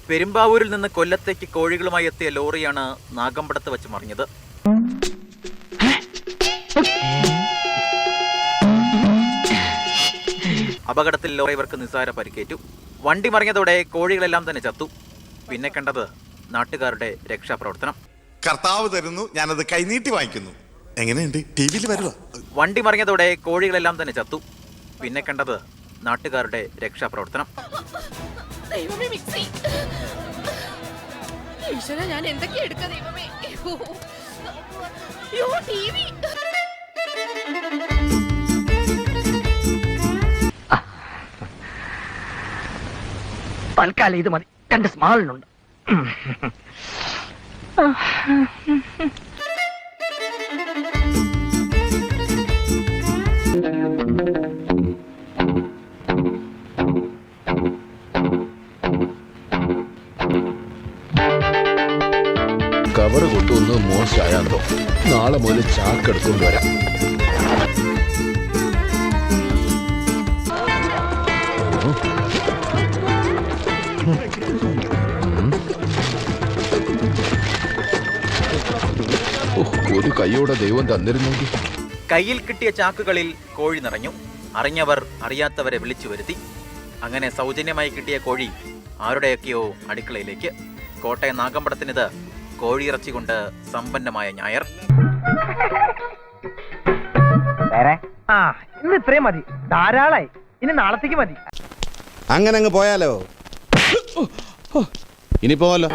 പെരുമ്പാവൂരിൽ നിന്ന് കൊല്ലത്തേക്ക് കോഴികളുമായി എത്തിയ ലോറിയാണ് നാഗമ്പടത്ത് വെച്ച് മറിഞ്ഞത്. അപകടത്തിൽ ലോറിവർക്ക് നിസ്സാര പരിക്കേറ്റു. വണ്ടി മറിഞ്ഞതോടെ കോഴികളെല്ലാം തന്നെ ചത്തു. പിന്നെ കണ്ടത് നാട്ടുകാരുടെ രക്ഷാപ്രവർത്തനം. കർത്താവ് തരുന്നു, ഞാനത് കൈനീട്ടി വാങ്ങിക്കുന്നു. എങ്ങനെയുണ്ട്? ടിവിയിൽ വരുക. വണ്ടി മറിഞ്ഞതോടെ കോഴികളെല്ലാം തന്നെ ചത്തു. പിന്നെ കണ്ടത് നാട്ടുകാരുടെ രക്ഷാപ്രവർത്തനം. ഞാൻ എന്തൊക്കെ എടുക്ക ദൈവമേ. തൽക്കാലം ഇത് മതി. 2 സ്മാളിനുണ്ട്. കവറ് കൊണ്ടുവന്ന് മോശമായാന്തോ. നാളെ മുതൽ ചാക്കെടുക്കൊണ്ട് വരാം. ഒരു കൈയോടെ ദൈവം തന്നിരുന്നെങ്കിൽ. കയ്യിൽ കിട്ടിയ ചാക്കുകളിൽ കോഴി നിറഞ്ഞു. അറിഞ്ഞവർ അറിയാത്തവരെ വിളിച്ചു വരുത്തി. അങ്ങനെ സൗജന്യമായി കിട്ടിയ കോഴി ആരുടെയൊക്കെയോ അടുക്കളയിലേക്ക്. കോട്ടയം നാഗമ്പടത്തിനിത് കോഴിയിറച്ചി കൊണ്ട് സമ്പന്നമായ ഞായർ. ഇന്ന് ഇത്രയും മതി, ധാരാളായി. ഇനി നാളത്തേക്ക് മതി. അങ്ങനെ അങ്ങ് പോയാലോ? ഇനി പോവാലോ.